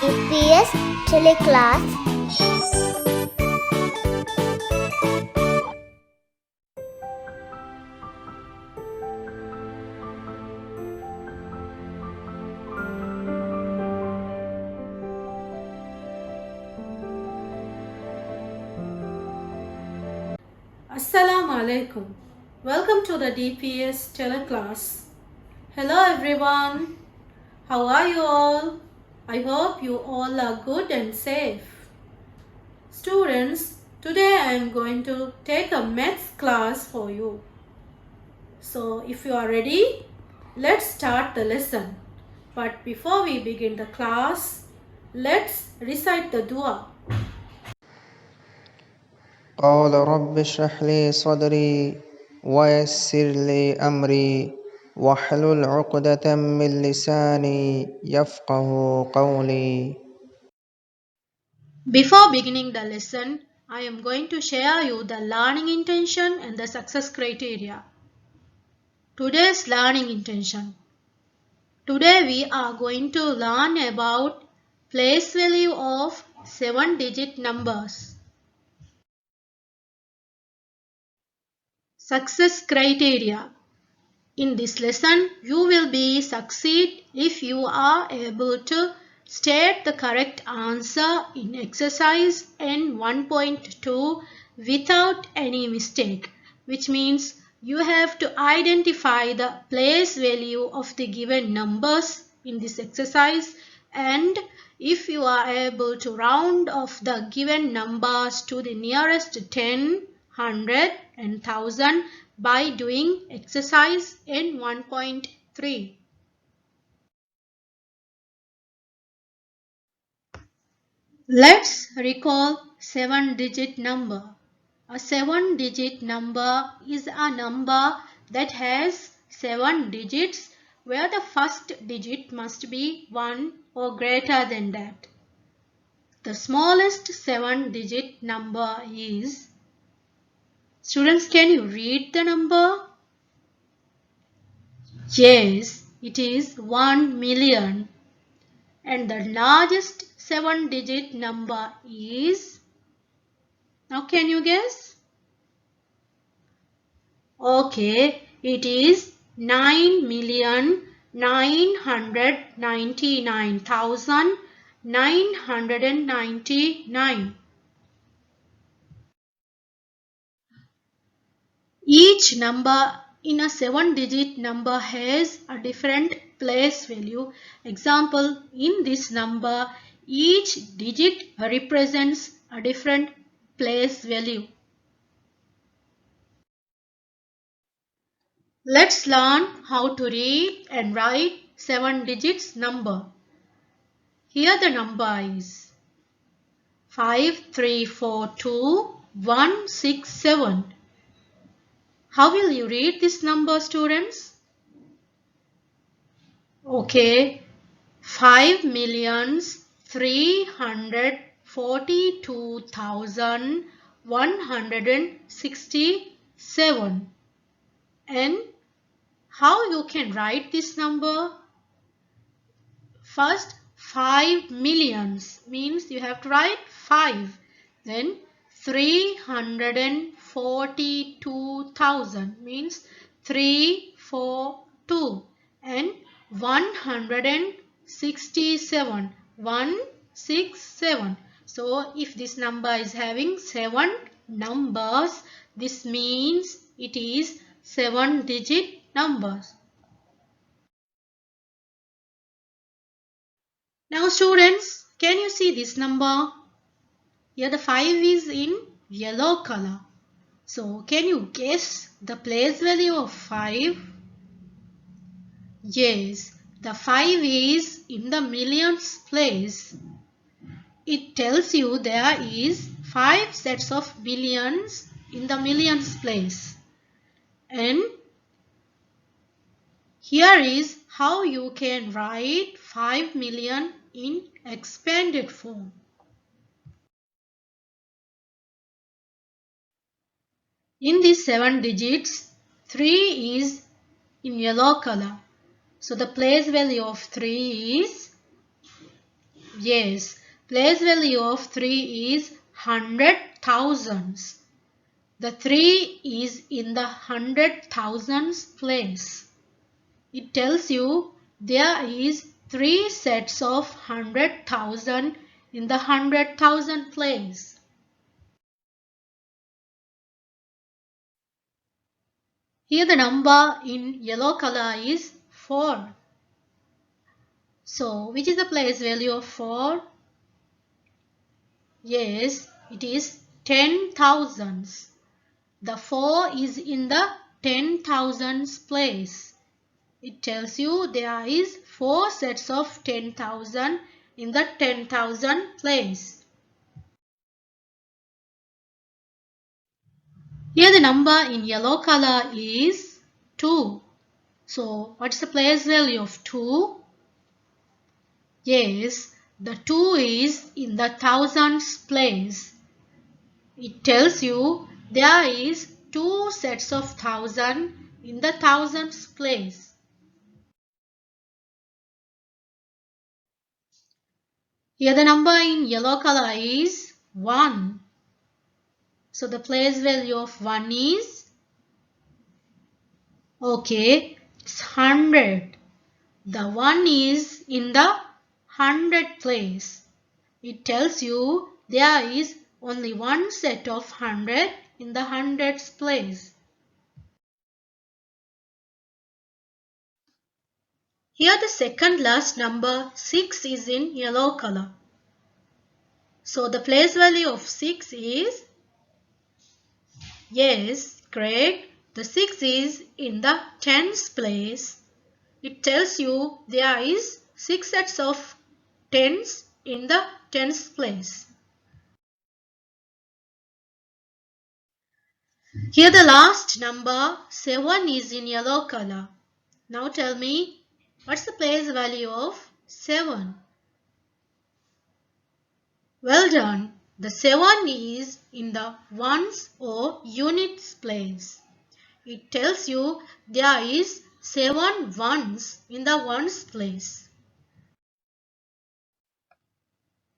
DPS TeleClass. Assalamu alaikum. Welcome to the DPS TeleClass. Hello everyone. How are you all? I hope you all are good and safe. Students, today I am going to take a maths class for you. So if you are ready, let's start the lesson. But before we begin the class, let's recite the dua. قال رب اشرح لي صدري ويسر لي أمري واحلل عقدة من لساني يفقه قولي. Before beginning the lesson, I am going to share you the learning intention and the success criteria. Today's learning intention. Today we are going to learn about place value of 7-digit numbers. Success criteria. In this lesson, you will be succeed if you are able to state the correct answer in exercise N1.2 without any mistake, which means you have to identify the place value of the given numbers in this exercise, and if you are able to round off the given numbers to the nearest 10, 100 and 1000 by doing exercise in 1.3. Let's recall 7-digit number. A 7-digit number is a number that has 7 digits where the first digit must be 1 or greater than that. The smallest 7-digit number is... Students, can you read the number? Yes, it is 1 million. And the largest 7-digit number is... Now can you guess? Okay, it is 9,999,999. Each number in a 7-digit number has a different place value. Example, in this number, each digit represents a different place value. Let's learn how to read and write 7 digits number. Here the number is 5342167. How will you read this number, students? Okay, 5,342,167. And how you can write this number? First, 5 millions means you have to write 5. Then 342,000 means 342. And 167, 167. So if this number is having 7 numbers, this means it is 7-digit numbers. Now students, can you see this number? Here the 5 is in yellow color. So can you guess the place value of 5? Yes, the 5 is in the millions place. It tells you there is 5 sets of millions in the millions place. And here is how you can write 5 million in expanded form. In these 7 digits, 3 is in yellow color. So the place value of 3 is Yes, place value of 3 is hundred thousands. The 3 is in the hundred thousands place. It tells you there is 3 sets of 100,000 in the 100,000 place. Here the number in yellow color is 4. So which is the place value of 4? Yes, it is 10,000s. The 4 is in the 10,000s place. It tells you there is 4 sets of 10,000 in the 10,000 place. Here the number in yellow color is 2. So what's the place value of 2? Yes, the 2 is in the thousands place. It tells you there is 2 sets of 1,000 in the thousands place. Here the number in yellow color is 1. So the place value of 1 is, okay, it's 100. The 1 is in the 100 place. It tells you there is only one set of 100 in the hundreds place. Here the second last number 6 is in yellow color. So the place value of 6 is, yes, correct. The 6 is in the tens place. It tells you there is 6 sets of tens in the tens place. Here the last number 7 is in yellow color. Now tell me, what's the place value of 7? Well done. The 7 is in the ones or units place. It tells you there is 7 ones in the ones place.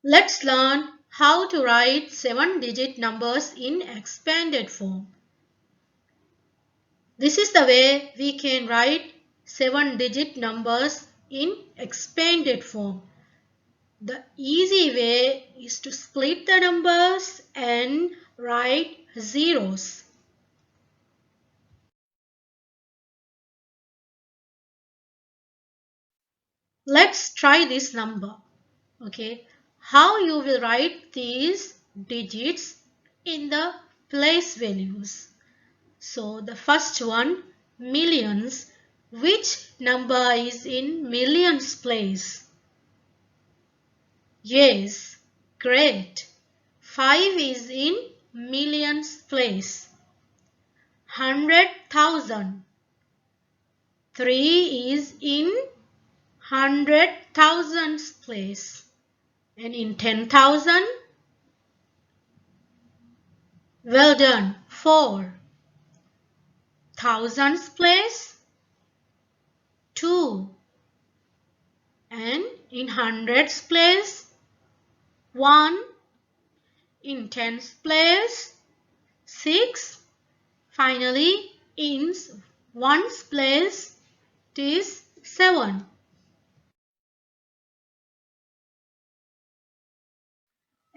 Let's learn how to write 7-digit numbers in expanded form. This is the way we can write 7-digit numbers in expanded form. The easy way is to split the numbers and write zeros. Let's try this number. Okay, how you will write these digits in the place values. So the first one, millions. Which number is in millions place? Yes, great. 5 is in millions place. 100,000. 3 is in 100,000s place. And in 10,000? Well done. 4. Thousands place? 2. And in hundreds place? 1. In tens place? 6. Finally, in ones place, it is 7.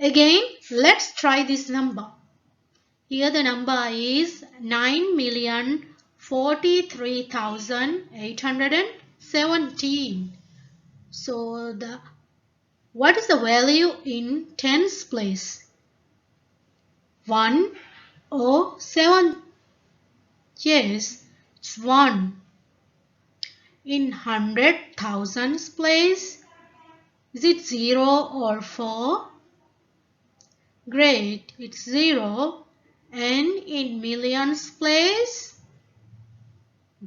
Again, let's try this number. Here the number is 9,043,817. So what is the value in tens place? 1 or 7? Yes, it's 1. In 100,000s place, is it 0 or 4? Great, it's 0. And in millions place?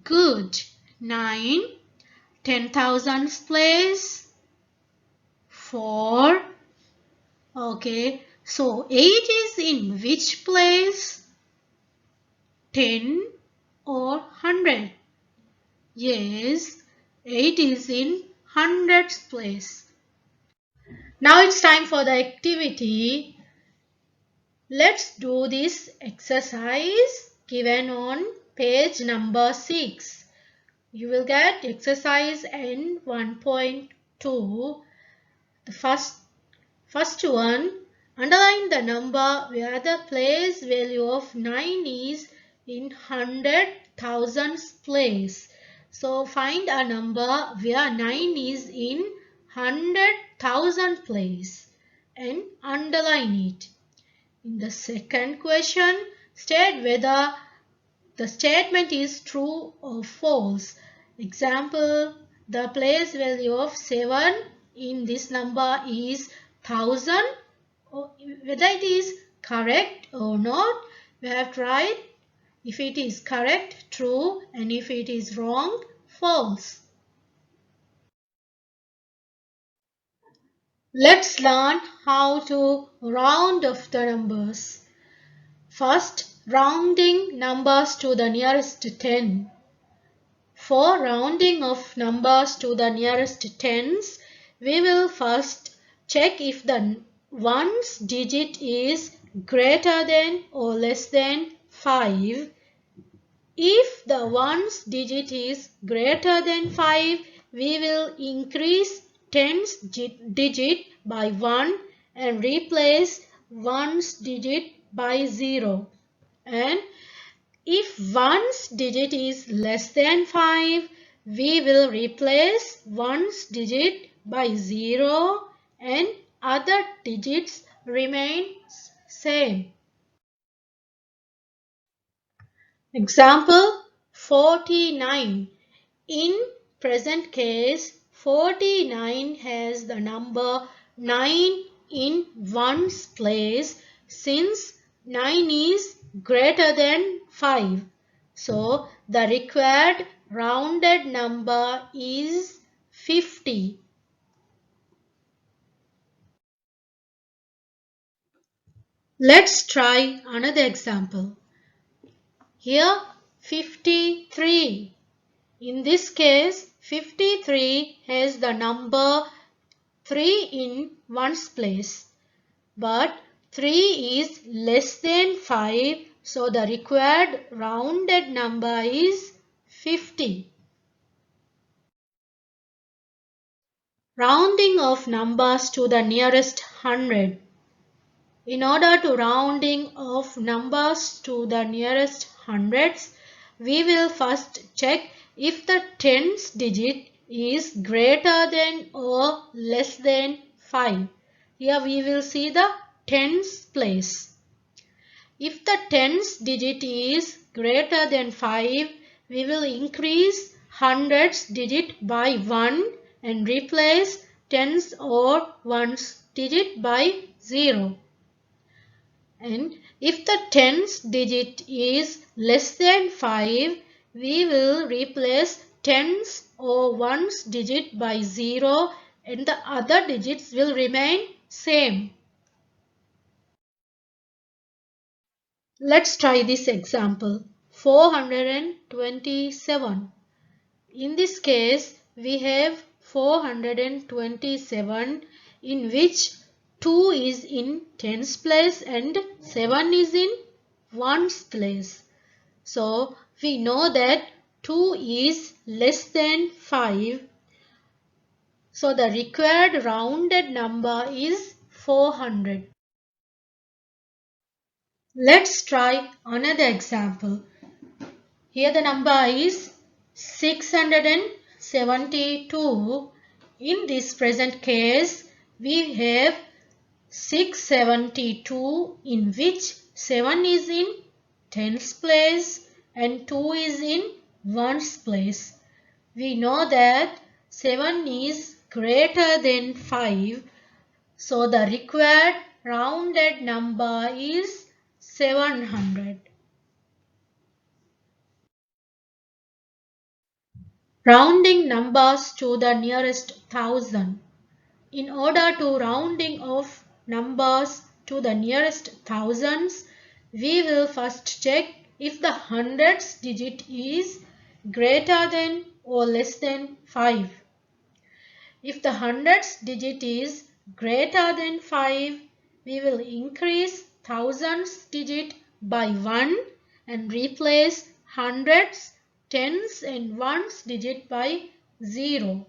Good, 9. 10,000s place? 4. Okay, so 8 is in which place? 10 or 100? Yes, 8 is in hundreds place. Now it's time for the activity. Let's do this exercise given on page number 6. You will get exercise N 1.2. The first one, underline the number where the place value of 9 is in hundred thousands place. So find a number where 9 is in 100,000 place and underline it. In the second question, state whether the statement is true or false. Example, the place value of 7 in this number is 1000. Whether it is correct or not, we have tried. If it is correct, true, and if it is wrong, false. Let's learn how to round off the numbers. First, rounding numbers to the nearest 10. For rounding of numbers to the nearest tens, we will first check if the ones digit is greater than or less than 5. If the ones digit is greater than 5, we will increase tens digit by 1 and replace ones digit by 0. And if ones digit is less than 5, we will replace ones digit by 0 and other digits remain same. Example 49. In present case, 49 has the number 9 in ones place since 9 is greater than 5. So, the required rounded number is 50. Let's try another example. Here, 53. In this case, 53 has the number 3 in ones place. But 3 is less than 5, so the required rounded number is 50. Rounding of numbers to the nearest 100. In order to rounding of numbers to the nearest hundreds, we will first check if the tens digit is greater than or less than 5. Here we will see the tens place. If the tens digit is greater than 5, we will increase hundreds digit by 1 and replace tens or ones digit by 0. And if the tens digit is less than 5, we will replace tens or ones digit by 0 and the other digits will remain same. Let's try this example. 427. In this case, we have 427 in which 2 is in tens place and 7 is in ones place. So, we know that 2 is less than 5. So, the required rounded number is 400. Let's try another example. Here the number is 672. In this present case, we have 672 in which 7 is in tens place and 2 is in ones place. We know that 7 is greater than 5. So the required rounded number is 700. Rounding numbers to the nearest thousand. In order to rounding of numbers to the nearest thousands, we will first check if the hundreds digit is greater than or less than 5. If the hundreds digit is greater than 5, we will increase thousands digit by 1 and replace hundreds, tens and ones digit by 0.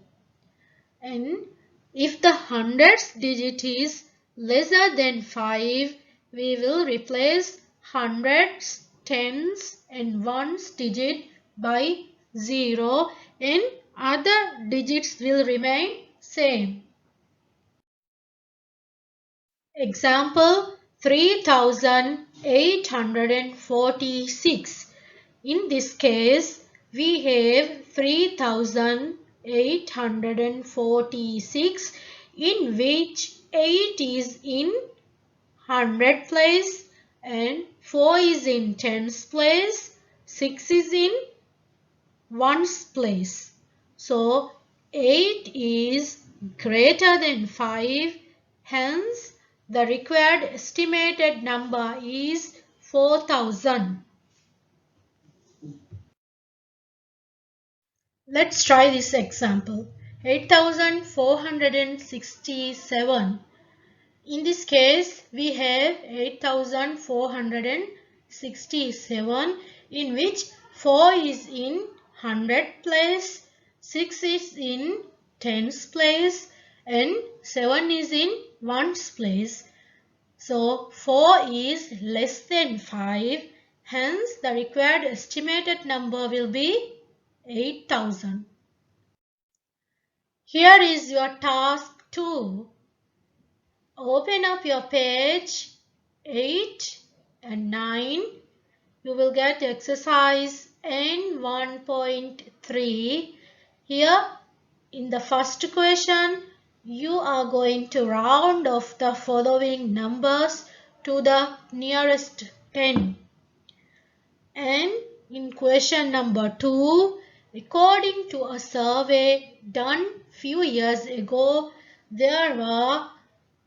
And if the hundreds digit is lesser than 5, we will replace hundreds, tens and ones digit by 0 and other digits will remain same. Example 3846. In this case, we have 3846 in which 8 is in hundred place and 4 is in tens place, 6 is in ones place. So 8 is greater than 5, hence the required estimated number is 4000. Let's try this example. 8467. In this case, we have 8467 in which 4 is in hundred place, 6 is in tens place and 7 is in ones place. So 4 is less than 5, hence the required estimated number will be 8000. Here is your task 2. Open up your page 8 and 9. You will get exercise N1.3. Here in the first question, you are going to round off the following numbers to the nearest 10. And in question number 2, according to a survey done few years ago, there were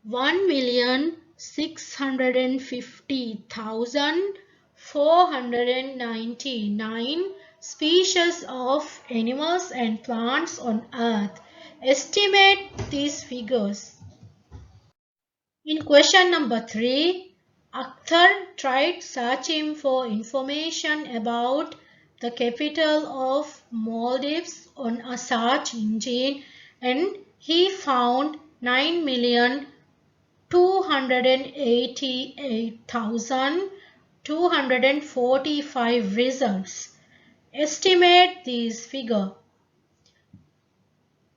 1,650,499 species of animals and plants on Earth. Estimate these figures. In question number 3, Akhtar tried searching for information about the capital of Maldives on a search engine and he found 9,288,245 results. Estimate these figures.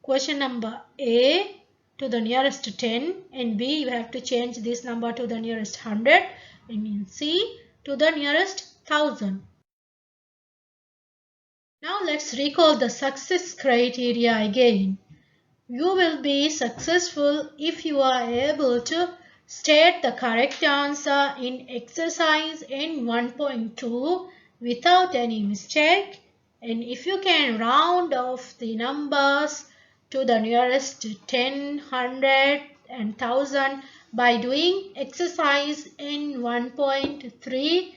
Question number A to the nearest 10 and B you have to change this number to the nearest 100 and in C to the nearest 1000. Now let's recall the success criteria again. You will be successful if you are able to state the correct answer in exercise N1.2 without any mistake, and if you can round off the numbers to the nearest 10, 100 and 1000 by doing exercise N1.3.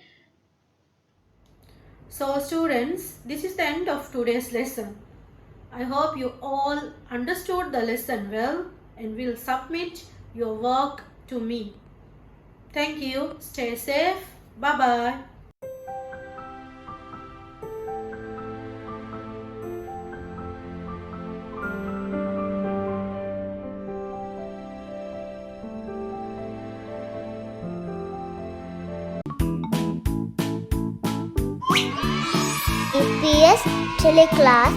So students, this is the end of today's lesson. I hope you all understood the lesson well and will submit your work to me. Thank you. Stay safe. Bye-bye. DPS TeleClass